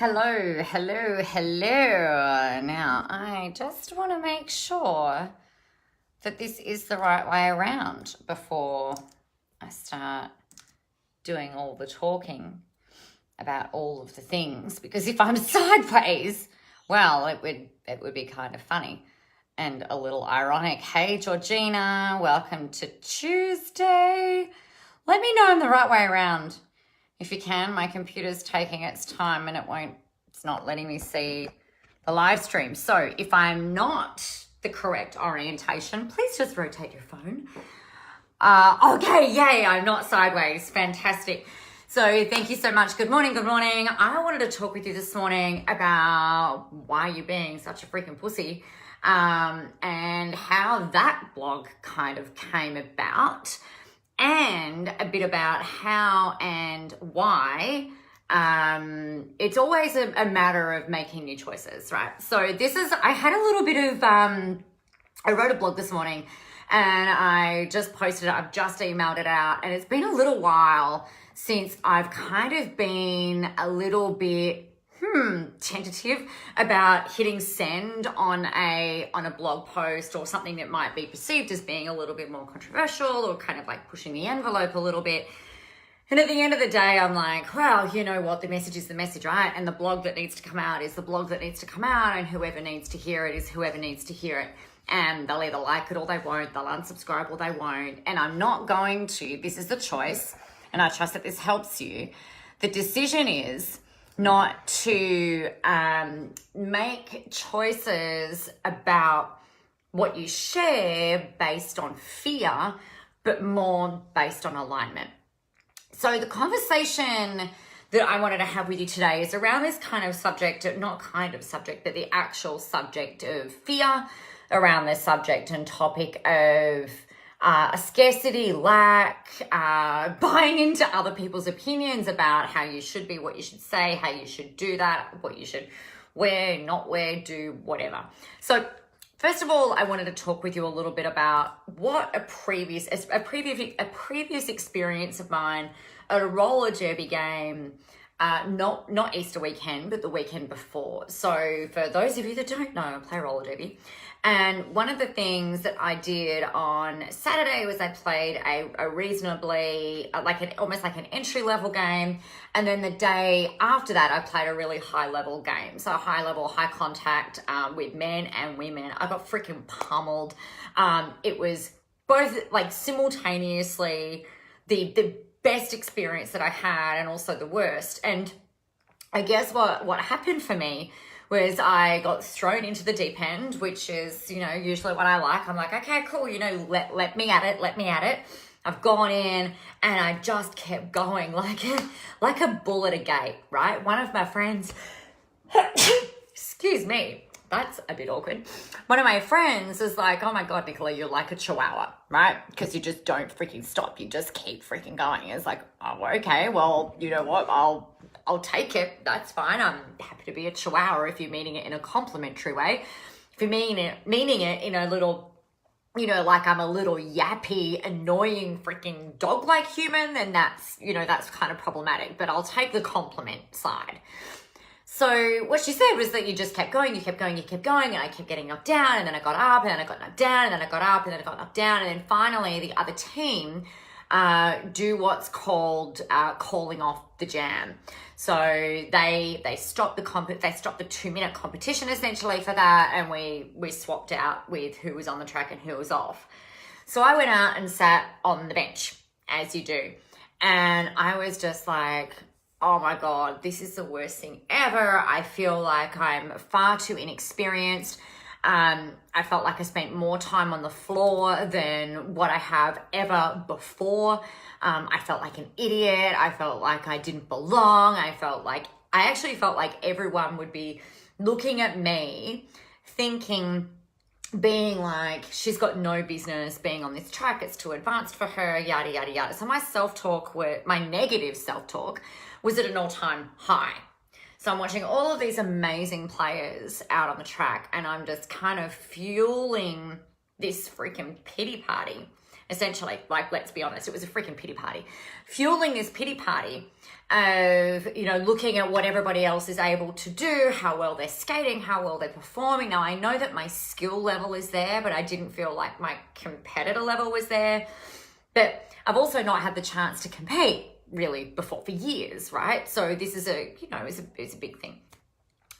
Hello, hello, hello. Now, I just want to make sure that this is the right way around before I start doing all the talking about all of the things. Because if I'm sideways, well, it would be kind of funny and a little ironic. Hey, Georgina, welcome to Tuesday. Let me know I'm the right way around. If you can, my computer's taking its time and it's not letting me see the live stream. So if I'm not the correct orientation, please just rotate your phone. Okay, yay, I'm not sideways. Fantastic. So thank you so much. Good morning, good morning. I wanted to talk with you this morning about why you're being such a freaking pussy, and how that blog kind of came about, and a bit about how and why it's always a matter of making new choices, right? So I had a little bit of, I wrote a blog this morning and I just posted it. I've just emailed it out, and it's been a little while since I've kind of been a little bit tentative about hitting send on a blog post or something that might be perceived as being a little bit more controversial or kind of like pushing the envelope a little bit. And at the end of the day, I'm like, well, you know what? The message is the message, right? And the blog that needs to come out is the blog that needs to come out, and whoever needs to hear it is whoever needs to hear it. And they'll either like it or they won't. They'll unsubscribe or they won't. And I'm not going to. This is the choice, and I trust that this helps you. The decision is not to make choices about what you share based on fear, but more based on alignment. So the conversation that I wanted to have with you today is around this kind of subject, not kind of subject, but the actual subject of fear, around this subject and topic of scarcity, lack, buying into other people's opinions about how you should be, what you should say, how you should do that, what you should wear, not wear, do, whatever. So first of all, I wanted to talk with you a little bit about what a previous experience of mine at a roller derby game, not Easter weekend, but the weekend before. So for those of you that don't know, I play roller derby. And one of the things that I did on Saturday was I played a reasonably, almost like an entry-level game. And then the day after that, I played a really high-level game. So high level, high contact with men and women. I got freaking pummeled. It was both like simultaneously the best experience that I had and also the worst. And I guess what happened for me was I got thrown into the deep end, which is, usually what I like. I'm like, okay, cool, let me at it. I've gone in and I just kept going like a bull at a gate, right? One of my friends, excuse me, that's a bit awkward. One of my friends is like, oh my God, Nicola, you're like a chihuahua, right? Because you just don't freaking stop. You just keep freaking going. It's like, oh, okay, well, you know what? I'll take it. That's fine. I'm happy to be a chihuahua if you're meaning it in a complimentary way. If you're meaning it in a little, like I'm a little yappy, annoying, freaking dog-like human, then that's kind of problematic. But I'll take the compliment side. So what she said was that you just kept going, and I kept getting knocked down, and then I got up, and then I got knocked down, and then I got up, and then I got knocked down, and then finally the other team do what's called calling off the jam. So they stopped the 2-minute competition essentially for that, and we swapped out with who was on the track and who was off. So I went out and sat on the bench, as you do, and I was just like, oh my God, this is the worst thing ever. I feel like I'm far too inexperienced. I felt like I spent more time on the floor than what I have ever before. I felt like an idiot. I felt like I didn't belong. I actually felt like everyone would be looking at me being like, she's got no business being on this track. It's too advanced for her, yada, yada, yada. So my negative self-talk was at an all-time high. So I'm watching all of these amazing players out on the track, and I'm just kind of fueling this freaking pity party essentially. Like, let's be honest, it was a freaking pity party. Fueling this pity party of, you know, looking at what everybody else is able to do, how well they're skating, how well they're performing. Now, I know that my skill level is there, but I didn't feel like my competitor level was there. But I've also not had the chance to compete really before for years, right? So this is it's a big thing.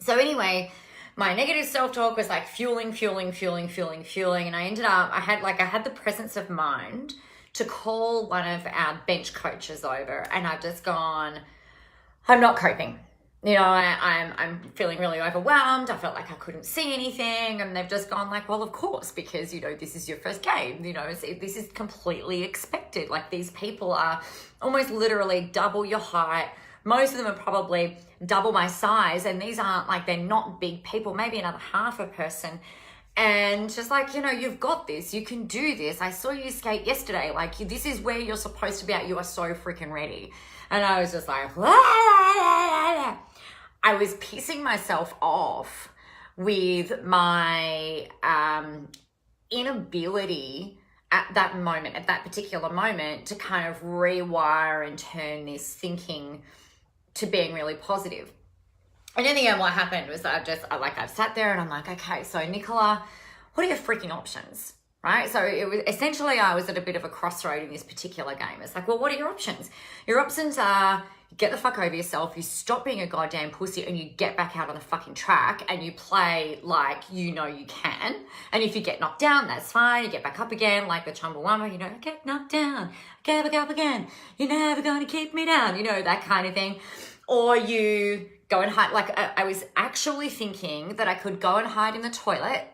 So anyway, my negative self-talk was like fueling. And I ended up, I had the presence of mind to call one of our bench coaches over, and I've just gone, I'm not coping. You know, I'm feeling really overwhelmed. I felt like I couldn't see anything. And they've just gone like, well, of course, because, you know, this is your first game. You know, this is completely expected. Like, these people are almost literally double your height. Most of them are probably double my size. And these aren't like, they're not big people, maybe another half a person. And just like, you know, you've got this. You can do this. I saw you skate yesterday. Like, this is where you're supposed to be at. You are so freaking ready. And I was just like, I was pissing myself off with my inability at that particular moment, to kind of rewire and turn this thinking to being really positive. And in the end, what happened was I've sat there and I'm like, okay, so Nicola, what are your freaking options? Right? So it was essentially, I was at a bit of a crossroad in this particular game. It's like, well, what are your options? Your options are, you get the fuck over yourself, you stop being a goddamn pussy, and you get back out on the fucking track and you play like you know you can. And if you get knocked down, that's fine. You get back up again, like the Chumbawamba, you know, I get knocked down, I get back up again. You're never going to keep me down, you know, that kind of thing. Or you go and hide. Like, I was actually thinking that I could go and hide in the toilet.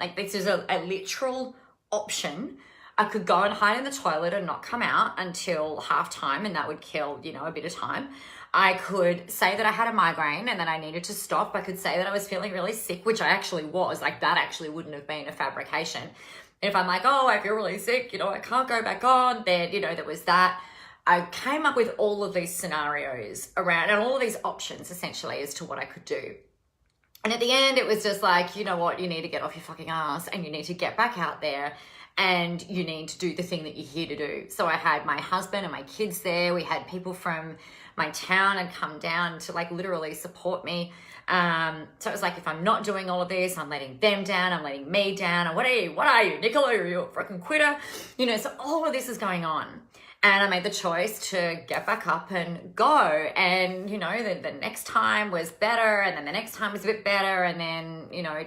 Like, this is a literal option. I could go and hide in the toilet and not come out until halftime, and that would kill, you know, a bit of time. I could say that I had a migraine and that I needed to stop. I could say that I was feeling really sick, which I actually was. Like, that actually wouldn't have been a fabrication. And if I'm like, oh, I feel really sick, you know, I can't go back on, then, you know, there was that. I came up with all of these scenarios around, and all of these options essentially as to what I could do. And at the end, it was just like, you know what, you need to get off your fucking ass and you need to get back out there and you need to do the thing that you're here to do. So I had my husband and my kids there. We had people from my town had come down to like literally support me. So it was like, if I'm not doing all of this, I'm letting them down, I'm letting me down. And what are you, Nicola? Are you a freaking quitter? You know, so all of this is going on. And I made the choice to get back up and go. And, you know, the next time was better. And then the next time was a bit better. And then, you know,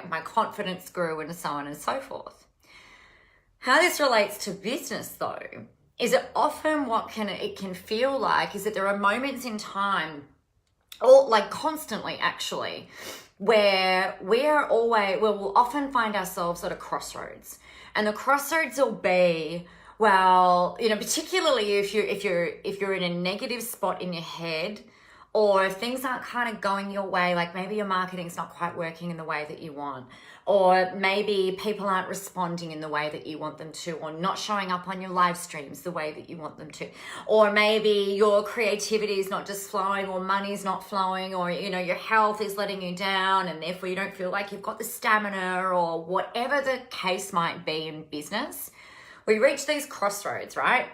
my confidence grew and so on and so forth. How this relates to business, though, is that often it can feel like is that there are moments in time, or like constantly actually, where we'll often find ourselves at a crossroads. And the crossroads will be, well, you know, particularly if you're in a negative spot in your head, or if things aren't kind of going your way, like maybe your marketing's not quite working in the way that you want, or maybe people aren't responding in the way that you want them to, or not showing up on your live streams the way that you want them to, or maybe your creativity is not just flowing, or money's not flowing, or, you know, your health is letting you down and therefore you don't feel like you've got the stamina, or whatever the case might be in business. We reach these crossroads, right?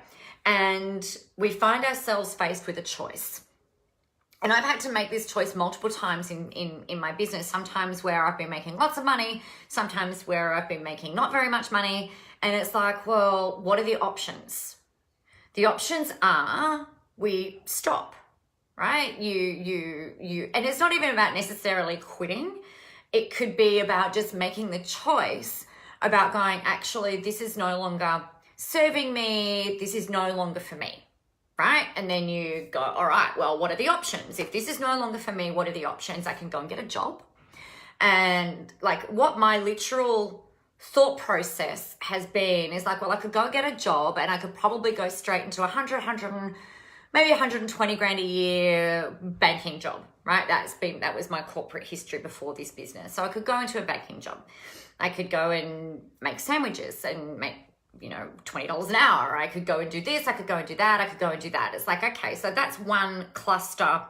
And we find ourselves faced with a choice. And I've had to make this choice multiple times in my business, sometimes where I've been making lots of money, sometimes where I've been making not very much money. And it's like, well, what are the options? The options are we stop, right? And it's not even about necessarily quitting. It could be about just making the choice about going, actually, this is no longer serving me. This is no longer for me. Right? And then you go, all right, well, what are the options? If this is no longer for me, what are the options? I can go and get a job. And like what my literal thought process has been is like, well, I could go get a job and I could probably go straight into maybe 120 grand a year banking job, right? That was my corporate history before this business. So I could go into a banking job. I could go and make sandwiches and make, you know, $20 an hour. I could go and do this. I could go and do that. I could go and do that. It's like, okay, so that's one cluster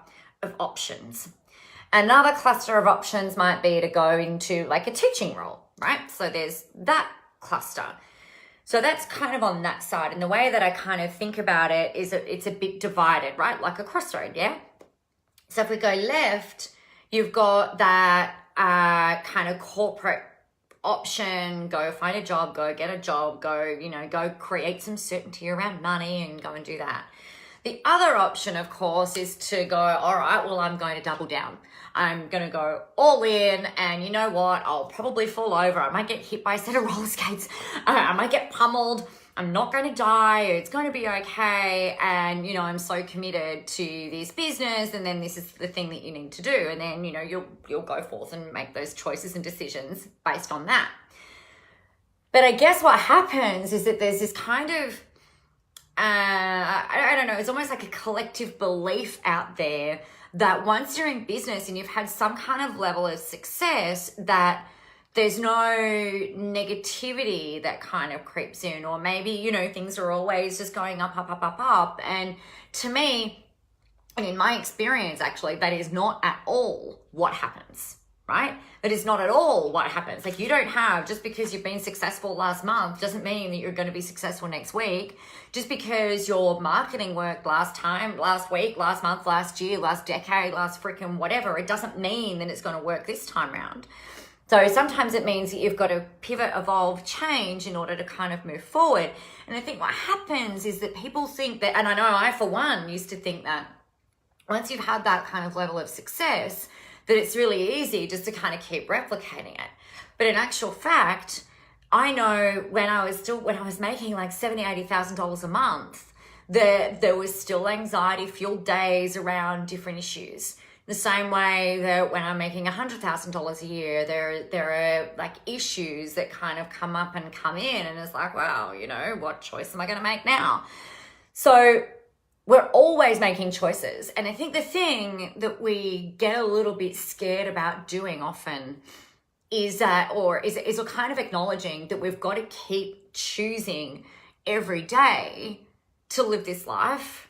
of options. Another cluster of options might be to go into like a teaching role, right? So there's that cluster. So that's kind of on that side. And the way that I kind of think about it is that it's a bit divided, right? Like a crossroad, yeah? So if we go left, you've got that kind of corporate option, go find a job, go get a job, go, go create some certainty around money and go and do that. The other option, of course, is to go, all right, well, I'm going to double down. I'm going to go all in, and you know what? I'll probably fall over. I might get hit by a set of roller skates. I might get pummeled. I'm not going to die. It's going to be okay. And, I'm so committed to this business, and then this is the thing that you need to do. And then, you'll go forth and make those choices and decisions based on that. But I guess what happens is that there's this kind of, I don't know, it's almost like a collective belief out there that once you're in business and you've had some kind of level of success, that there's no negativity that kind of creeps in, or maybe, things are always just going up, up, up, up, up. And to me, and in my experience, actually, that is not at all what happens, right? That is not at all what happens. Like, you don't have, just because you've been successful last month doesn't mean that you're going to be successful next week. Just because your marketing worked last time, last week, last month, last year, last decade, last freaking whatever, it doesn't mean that it's going to work this time around. So sometimes it means that you've got to pivot, evolve, change in order to kind of move forward. And I think what happens is that people think that, and I know I, for one, used to think that once you've had that kind of level of success, that it's really easy just to kind of keep replicating it. But in actual fact, I know when I was making like $70,000, $80,000 a month, there was still anxiety-fueled days around different issues. The same way that when I'm making $100,000 a year, there are like issues that kind of come up and come in, and it's like, wow, what choice am I going to make now? So we're always making choices. And I think the thing that we get a little bit scared about doing often is kind of acknowledging that we've got to keep choosing every day to live this life,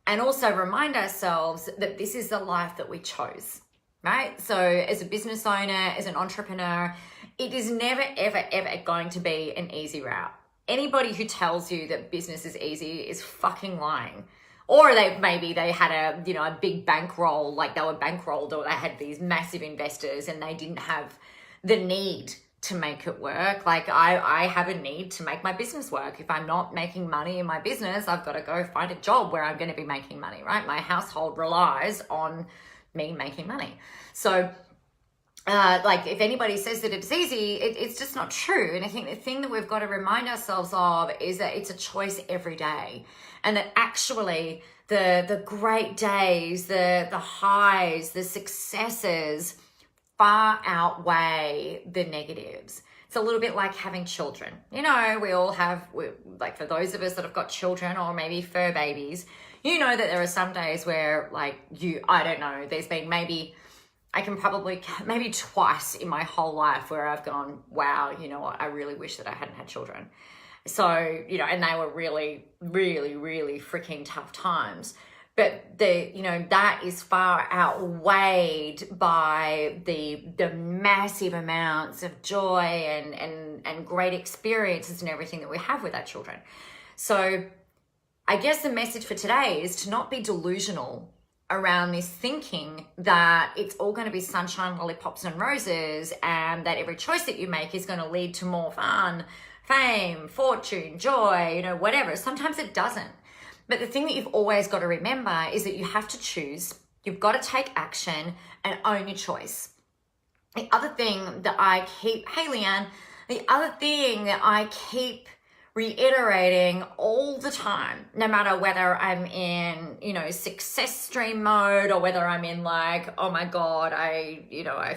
and also remind ourselves that this is the life that we chose, right? So as a business owner, as an entrepreneur, it is never, ever, ever going to be an easy route. Anybody who tells you that business is easy is fucking lying. Or they had a big bankroll, like they were bankrolled, or they had these massive investors and they didn't have the need to make it work. Like I have a need to make my business work. If I'm not making money in my business, I've got to go find a job where I'm going to be making money, right? My household relies on me making money. So if anybody says that it's easy, it's just not true. And I think the thing that we've got to remind ourselves of is that it's a choice every day. And that actually the great days, the highs, the successes far outweigh the negatives. It's a little bit like having children. We all have, like for those of us that have got children or maybe fur babies, that there are some days where I don't know, there's been maybe twice in my whole life where I've gone, wow, you know what, I really wish that I hadn't had children. So, and they were really, really, really freaking tough times. But that is far outweighed by the massive amounts of joy and great experiences and everything that we have with our children. So I guess the message for today is to not be delusional around this thinking that it's all going to be sunshine, lollipops and roses, and that every choice that you make is going to lead to more fun, fame, fortune, joy, whatever. Sometimes it doesn't. But the thing that you've always got to remember is that you have to choose. You've got to take action and own your choice. The other thing that I keep reiterating all the time, no matter whether I'm in, success stream mode or whether I'm in like, oh my God, I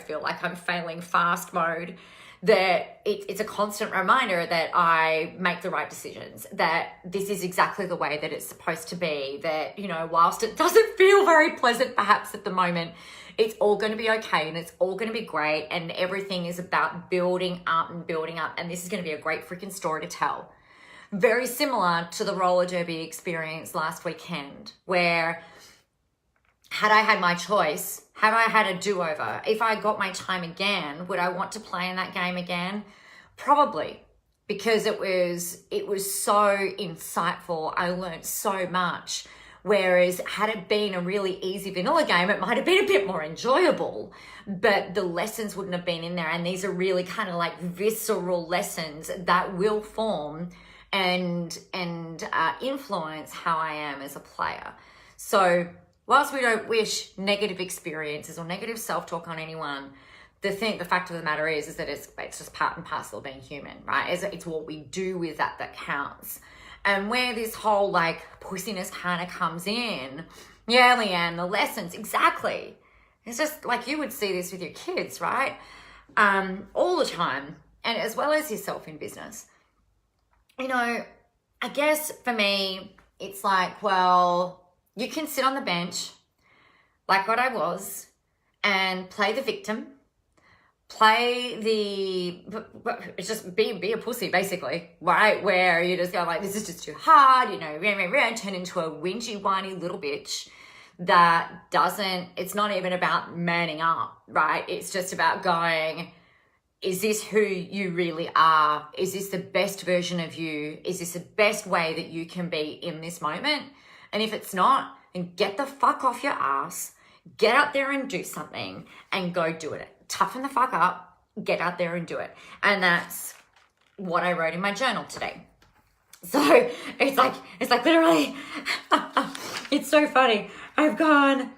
feel like I'm failing fast mode, that it's a constant reminder that I make the right decisions, that this is exactly the way that it's supposed to be, that, whilst it doesn't feel very pleasant perhaps at the moment, it's all going to be okay and it's all going to be great, and everything is about building up, and this is going to be a great freaking story to tell. Very similar to the roller derby experience last weekend, where had I had my choice, had I had a do-over, if I got my time again, would I want to play in that game again? Probably, because it was so insightful. I learned so much. Whereas had it been a really easy vanilla game, it might have been a bit more enjoyable, but the lessons wouldn't have been in there. And these are really kind of like visceral lessons that will form and influence how I am as a player. So whilst we don't wish negative experiences or negative self-talk on anyone, the fact of the matter is that it's just part and parcel of being human, right? It's what we do with that counts. And where this whole like pussiness kind of comes in, yeah, Leanne, the lessons, exactly. It's just like you would see this with your kids, right? All the time, and as well as yourself in business. You know, I guess for me, it's like, well, you can sit on the bench like what I was and play the victim. It's just be a pussy, basically, right? Where you just go like, this is just too hard, you know, turn into a whingy, whiny little bitch that it's not even about manning up, right? It's just about going, is this who you really are? Is this the best version of you? Is this the best way that you can be in this moment? And if it's not, then get the fuck off your ass, get out there and do something and go do it. Toughen the fuck up, get out there and do it. And that's what I wrote in my journal today. So it's like literally, it's so funny. I've gone,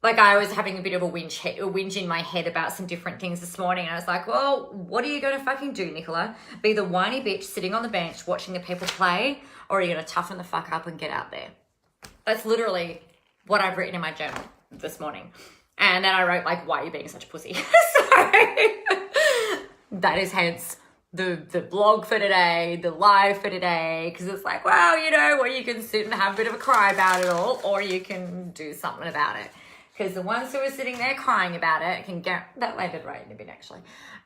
like I was having a bit of a whinge in my head about some different things this morning. And I was like, well, what are you going to fucking do, Nicola? Be the whiny bitch sitting on the bench watching the people play, or are you going to toughen the fuck up and get out there? That's literally what I've written in my journal this morning. And then I wrote like, why are you being such a pussy? So that is hence the blog for today, the live for today, because it's like, well, you know, well, you can sit and have a bit of a cry about it all, or you can do something about it. Because the ones who are sitting there crying about it that landed right in a bit actually.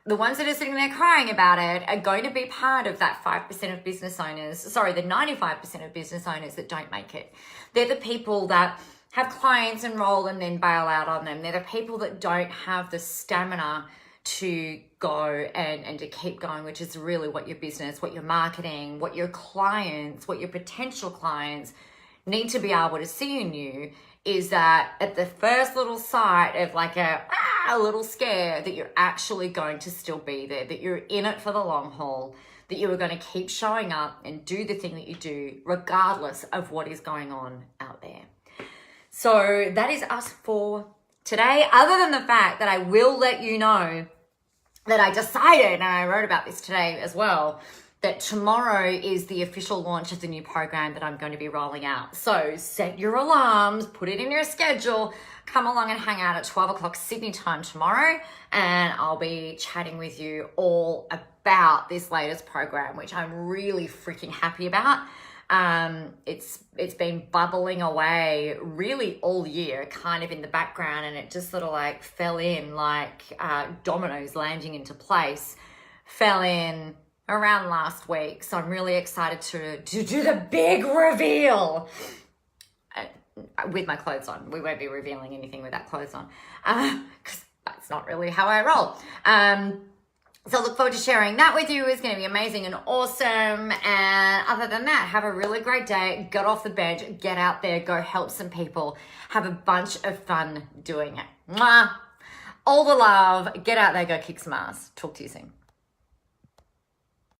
The ones that are sitting there crying about it are going to be part of that 5% of business owners, the 95% of business owners that don't make it. They're the people that have clients enroll and then bail out on them. They're the people that don't have the stamina to go and to keep going, which is really what your business, what your marketing, what your clients, what your potential clients need to be able to see in you, is that at the first little sight of like a little scare, that you're actually going to still be there, that you're in it for the long haul, that you are going to keep showing up and do the thing that you do regardless of what is going on out there. So that is us for today, other than the fact that I will let you know that I decided, and I wrote about this today as well, that tomorrow is the official launch of the new program that I'm going to be rolling out. So set your alarms, put it in your schedule, come along and hang out at 12 o'clock Sydney time tomorrow, and I'll be chatting with you all about this latest program, which I'm really freaking happy about. It's been bubbling away really all year, kind of in the background, and it just sort of like fell in like dominoes landing into place, fell in around last week. So I'm really excited to do the big reveal with my clothes on. We won't be revealing anything without clothes on, because that's not really how I roll. So look forward to sharing that with you. It's going to be amazing and awesome. And other than that, have a really great day. Get off the bench, get out there, go help some people. Have a bunch of fun doing it. Mwah! All the love. Get out there, go kick some ass. Talk to you soon.